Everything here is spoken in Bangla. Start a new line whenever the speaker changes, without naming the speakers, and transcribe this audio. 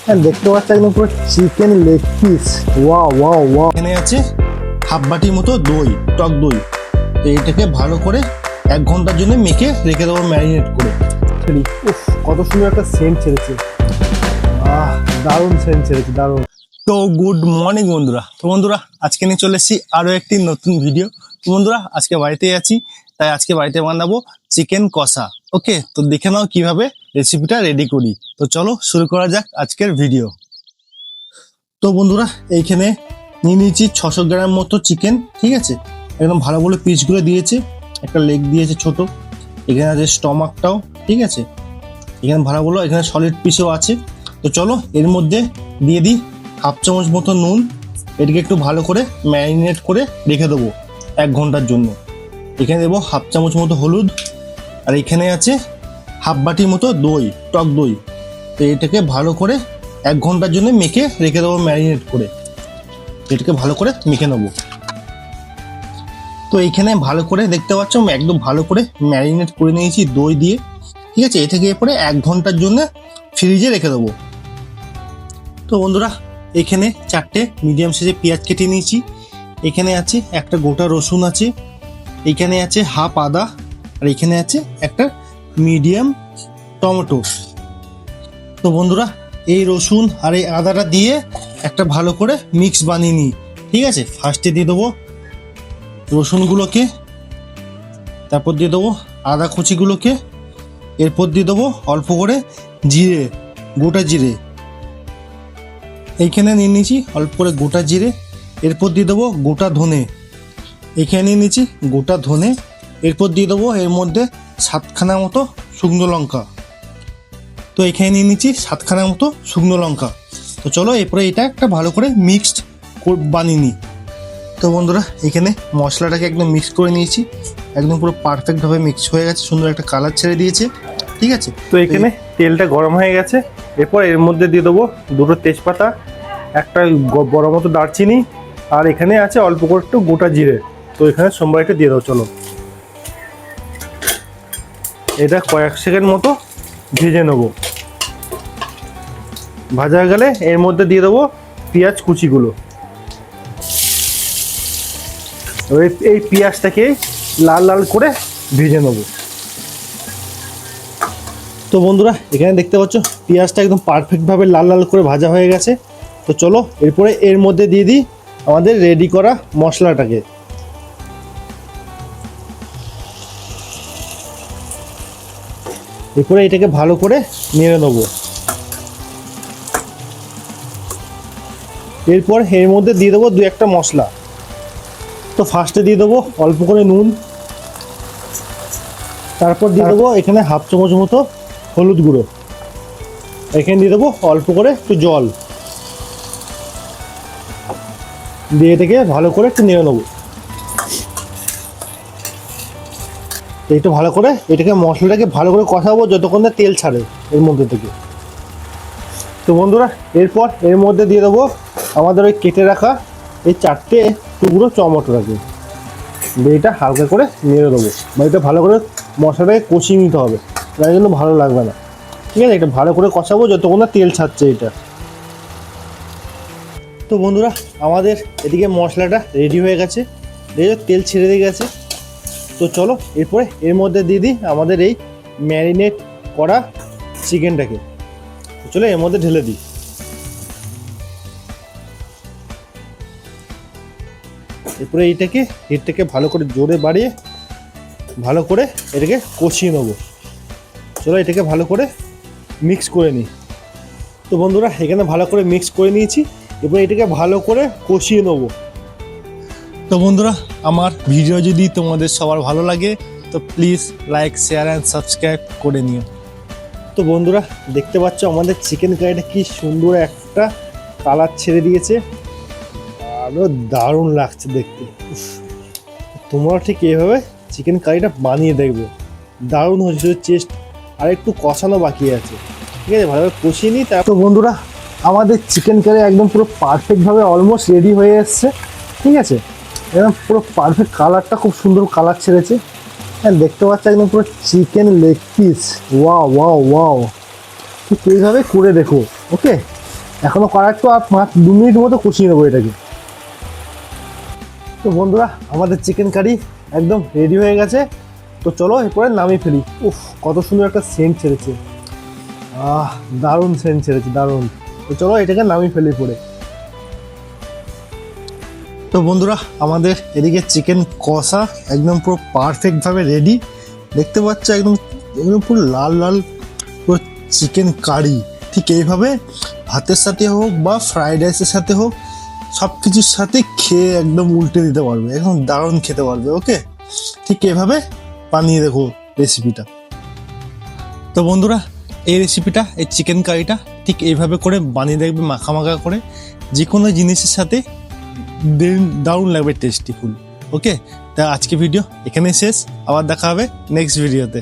দেখতে পাচ্ছি একদম পুরো chicken leg piece. Wow wow wow. এখানে আছে হাফ বাটির মতো দই, টক দই। তো এটাকে ভালো করে 1 ঘন্টার জন্য মেখে রেখে দেবো ম্যারিনেট করে। উফ, কত সুন্দর একটা সেন্ট ছেড়েছে। দারুণ সেন্ট ছেড়েছে, দারুণ। তো গুড মর্নিং বন্ধুরা। তো বন্ধুরা আজকে নিয়ে চলে এসেছি আরো একটি নতুন ভিডিও। তো বন্ধুরা আজকে বাড়িতেই আছি, তাই আজকে বাড়িতে বানাবো চিকেন কষা। ওকে, তো দেখে নাও কিভাবে রেসিপিটা রেডি করি। তো চলো শুরু করা যাক আজকের ভিডিও। তো বন্ধুরা এইখানে নিয়ে নিয়েছি 600 গ্রাম মতো চিকেন। ঠিক আছে, একদম ভালো করে পিসগুলো দিয়েছে, একটা লেগ দিয়েছে ছোট, এখানে আছে স্টমাকটাও। ঠিক আছে, এখানে ভালো বলো, এখানে সলিড পিসও আছে। তো চলো এর মধ্যে দিয়ে দিই হাফ চামচ মতো নুন। এটাকে একটু ভালো করে ম্যারিনেট করে রেখে দেবো 1 ঘন্টার জন্য। এখানে দেবো হাফ চামচ মতো হলুদ, আর এখানে আছে হাফ বাটির মতো দই, টক দই। তো এটাকে ভালো করে 1 ঘন্টার জন্য মেখে রেখে দেবো ম্যারিনেট করে। এটাকে ভালো করে মেখে নেবো। তো এইখানে ভালো করে দেখতে পাচ্ছ আমি একদম ভালো করে ম্যারিনেট করে নিয়েছি দই দিয়ে। ঠিক আছে, এটাকে এরপরে 1 ঘন্টার জন্য ফ্রিজে রেখে দেবো। তো বন্ধুরা এখানে 4টে মিডিয়াম সাইজের পেঁয়াজ কেটে নিয়েছি। এখানে আছে একটা গোটা রসুন আছে, এখানে আছে হাফ আদা, আর এখানে আছে একটা মিডিয়াম টমেটো। তো বন্ধুরা এই রসুন আর এই আদাটা দিয়ে একটা ভালো করে মিক্স বানিয়ে নিই। ঠিক আছে, ফার্স্টে দিয়ে দেবো রসুনগুলোকে, তারপর দিয়ে দেবো আদা কুচিগুলোকে, এরপর দিয়ে দেবো অল্প করে জিরে, গোটা জিরে। এইখানে নিয়ে নিয়েছি অল্প করে গোটা জিরে। এরপর দিয়ে দেবো গোটা ধনে, এখানে নিয়ে নিয়েছি গোটা ধনে। এরপর দিয়ে দেবো এর মধ্যে 7খানা মতো শুকনো লঙ্কা। তো এখানে নিয়ে নিচ্ছি 7খানা মতো শুকনো লঙ্কা। তো চলো এরপরে এটা একটা ভালো করে মিক্সড বানিয়ে নিই। তো বন্ধুরা এখানে মশলাটাকে একদম মিক্স করে নিয়েছি, একদম পুরো পারফেক্টভাবে মিক্স হয়ে গেছে, সুন্দর একটা কালার ছেড়ে দিয়েছে। ঠিক আছে, তো এখানে তেলটা গরম হয়ে গেছে। এরপর এর মধ্যে দিয়ে দেবো 2টো তেজপাতা, একটা বড় মতো দারচিনি, আর এখানে আছে অল্প করে একটু গোটা জিরে। তো এখানে সোমবারটা দিয়ে দাও। চলো এটা কয়েক সেকেন্ড মতো ভেজে নেবো। ভাজা হয়ে গেলে এর মধ্যে দিয়ে দেবো পেঁয়াজ কুচিগুলো। এই পেঁয়াজটাকে লাল লাল করে ভেজে নেবো। তো বন্ধুরা এখানে দেখতে পাচ্ছ পেঁয়াজটা একদম পারফেক্টভাবে লাল লাল করে ভাজা হয়ে গেছে। তো চলো এরপরে এর মধ্যে দিয়ে দিই আমাদের রেডি করা মশলাটাকে। এরপরে এটাকে ভালো করে নেড়ে নেবো। এরপর এর মধ্যে দিয়ে দেবো 2-1টা মশলা। তো ফার্স্টে দিয়ে দেবো অল্প করে নুন, তারপর দিয়ে দেবো এখানে হাফ চামচ মতো হলুদ গুঁড়ো, এখানে দিয়ে দেবো অল্প করে একটু জল দিয়ে এটাকে ভালো করে একটু নেড়ে নেবো। একটু ভালো করে এটাকে মশলাটাকে ভালো করে কষাবো যতক্ষণ না তেল ছাড়ে এর মধ্যে থেকে। তো বন্ধুরা এরপর এর মধ্যে দিয়ে দেবো আমাদের ওই কেটে রাখা এই 4টে টুকরো টমেটোটাকে, এটা হালকা করে নেড়ে দেবো। বা এটা ভালো করে মশলাটাকে কষিয়ে নিতে হবে, তার জন্য ভালো লাগবে না। ঠিক আছে, এটা ভালো করে কষাবো যতক্ষণ না তেল ছাড়ছে এটা। তো বন্ধুরা আমাদের এদিকে মশলাটা রেডি হয়ে গেছে, তেল ছেড়ে দিয়ে গেছে। তো চলো এরপরে এর মধ্যে দিয়ে দিই আমাদের এই ম্যারিনেট করা চিকেনটাকে। চলো এর মধ্যে ঢেলে দিই। এরপরে এইটাকে হিটটাকে ভালো করে জোরে বাড়িয়ে ভালো করে এটাকে কষিয়ে নেবো। চলো এটাকে ভালো করে মিক্স করে নিই। তো বন্ধুরা এখানে ভালো করে মিক্স করে নিয়েছি, এরপরে এটাকে ভালো করে কষিয়ে নেবো। তো বন্ধুরা আমার ভিডিও যদি তোমাদের সবার ভালো লাগে তো please like, share and subscribe করে নিও। তো বন্ধুরা দেখতে পাচ্ছ আমাদের চিকেন কারিটা কি সুন্দর একটা কালার ছেড়ে দিয়েছে, আরও দারুণ লাগছে দেখতে। তোমরা ঠিক এইভাবে চিকেন কারিটা বানিয়ে দেখবে, দারুণ হচ্ছে। চেস্ট আর একটু কষানো বাকি আছে। ঠিক আছে, ভালোভাবে কষিয়ে নিই। তারপর বন্ধুরা আমাদের চিকেন কারি একদম পুরো পারফেক্টভাবে অলমোস্ট রেডি হয়ে এসছে। ঠিক আছে, একদম পুরো পারফেক্ট, কালারটা খুব সুন্দর কালার ছেড়েছে। হ্যাঁ দেখতে পাচ্ছ একদম পুরো chicken leg piece. Wow wow wow, ঠিক এইভাবে করে দেখো। ওকে, এখনো করার তো আর 2 মিনিট মতো কষিয়ে নেবো এটাকে। তো বন্ধুরা আমাদের চিকেন কারি একদম রেডি হয়ে গেছে। তো চলো এরপরে নামিয়ে ফেলি। উফ, কত সুন্দর একটা সেন্ট ছেড়েছে, দারুণ সেন্ট ছেড়েছে, দারুণ। তো চলো এটাকে নামিয়ে ফেলি পরে। তো বন্ধুরা আমাদের এদিকে চিকেন কষা একদম পুরো পারফেক্টভাবে রেডি। দেখতে পাচ্ছ একদম একদম পুরো লাল লাল পুরো চিকেন কারি। ঠিক এইভাবে ভাতের সাথে হোক বা ফ্রাইড রাইসের সাথে হোক, সব কিছুর সাথে খেয়ে একদম উল্টে দিতে পারবে, একদম দারুণ খেতে পারবে। ওকে, ঠিক এভাবে বানিয়ে দেখো রেসিপিটা। তো বন্ধুরা এই রেসিপিটা, এই চিকেন কারিটা ঠিক এইভাবে করে বানিয়ে দেখবে, মাখা মাখা করে, যে কোনো জিনিসের সাথে দারুণ লাগবে, টেস্টিফুল। ওকে, তা আজকে ভিডিও এখানে শেষ, আবার দেখা হবে নেক্সট ভিডিওতে।